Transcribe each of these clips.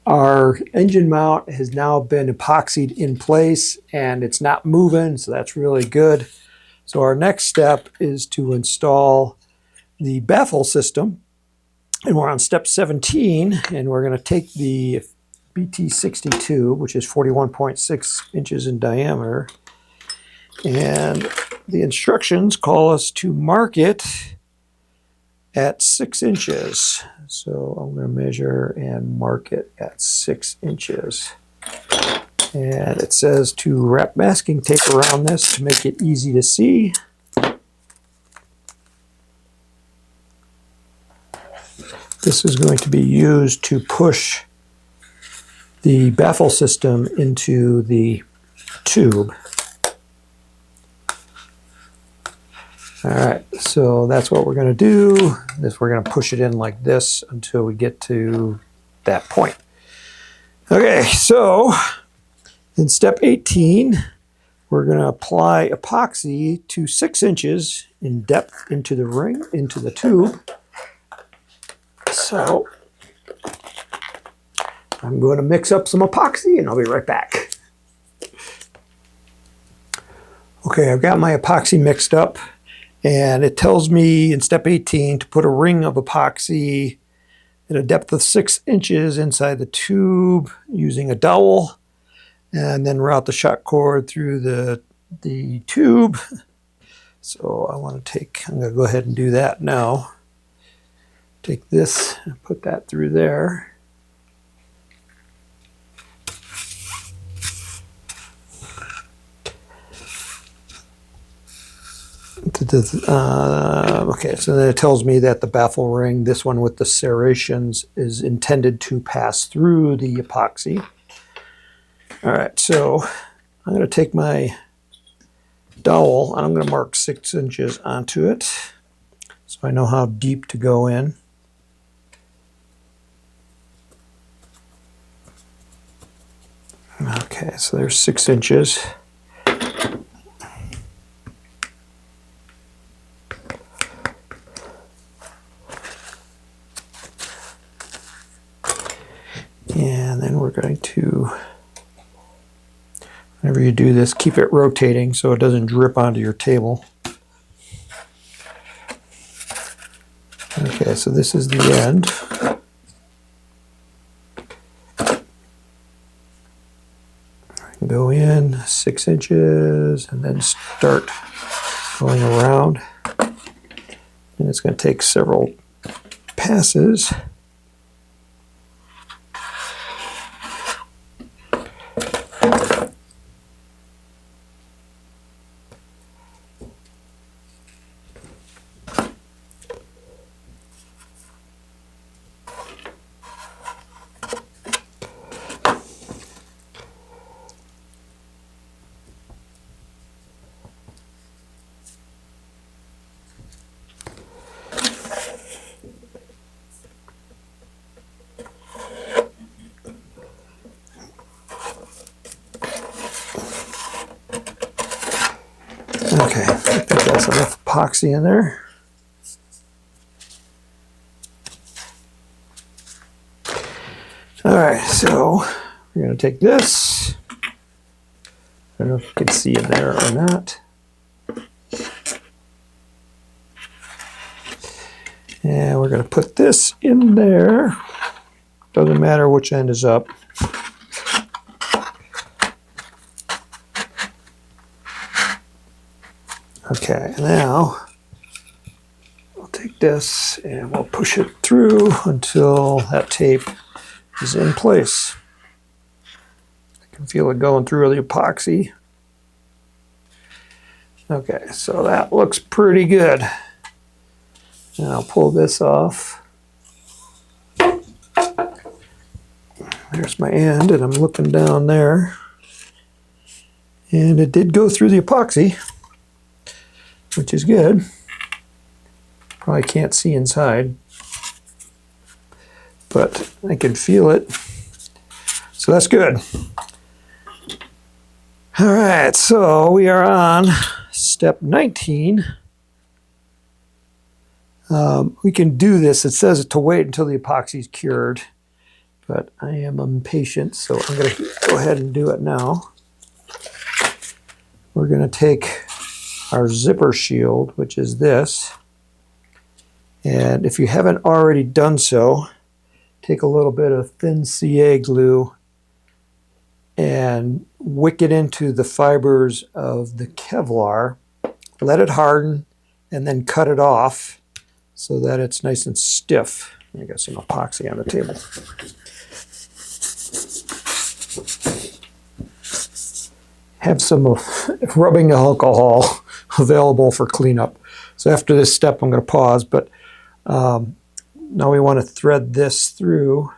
Our engine mount has now been epoxied in place and it's not moving, so that's really good. So our next step is to install the baffle system. And we're on step 17, and we're going to take the BT62, which is 41.6 inches in diameter, and the instructions call us to mark it at 6 inches. So I'm going to measure and mark it at 6 inches. And it says to wrap masking tape around this to make it easy to see. This is going to be used to push the baffle system into the tube. All right, so that's what we're going to do. We're going to push it in like this until we get to that point. Okay, so in step 18, we're going to apply epoxy to 6 inches in depth into the ring, into the tube. So I'm going to mix up some epoxy and I'll be right back. Okay, I've got my epoxy mixed up, and it tells me in step 18 to put a ring of epoxy at a depth of 6 inches inside the tube using a dowel, and then route the shot cord through the tube. So I'm going to go ahead and do that now. Take this and put that through there. Okay, so then it tells me that the baffle ring, this one with the serrations, is intended to pass through the epoxy. All right, so I'm going to take my dowel and I'm going to mark 6 inches onto it so I know how deep to go in. Okay, so there's 6 inches. And then we're going to, whenever you do this, keep it rotating so it doesn't drip onto your table. Okay, so this is the end. Go in 6 inches and then start going around. And it's going to take several passes. Okay, I think that's enough epoxy in there. All right, so we're going to take this. I don't know if you can see in there or not. And we're going to put this in there. Doesn't matter which end is up. Okay, now we'll take this and we'll push it through until that tape is in place. I can feel it going through the epoxy. Okay, so that looks pretty good. And I'll pull this off. There's my end, and I'm looking down there. And it did go through the epoxy, which is good. Probably can't see inside, but I can feel it. So that's good. All right, so we are on step 19. We can do this. It says to wait until the epoxy is cured but I am impatient, so I'm going to go ahead and do it now. We're going to take our zipper shield, which is this, and if you haven't already done so, take a little bit of thin CA glue and wick it into the fibers of the Kevlar. Let it harden and then cut it off so that it's nice and stiff. I got some epoxy on the table. Have some rubbing alcohol available for cleanup. So after this step I'm going to pause, but now we want to thread this through.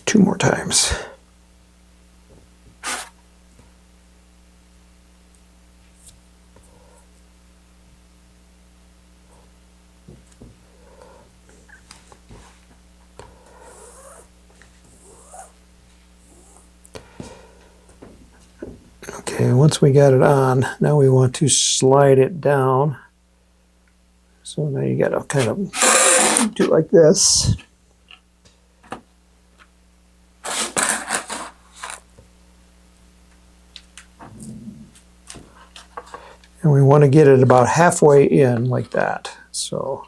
Two more times. Okay, once we got it on, now we want to slide it down. So now you got to kind of do it like this. And we want to get it about halfway in like that. So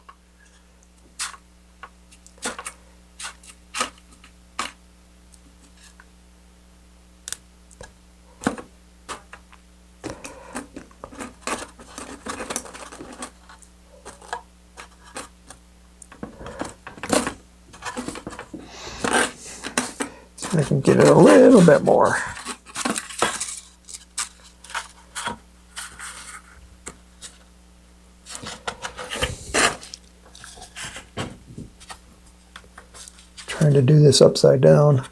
I can get it a little bit more. Trying to do this upside down.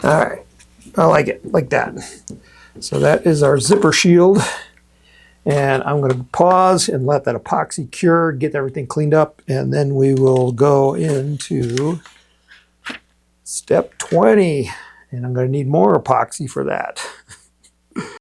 All right, I like it like that. So that is our zipper shield. And I'm going to pause and let that epoxy cure, get everything cleaned up, and then we will go into step 20. And I'm going to need more epoxy for that.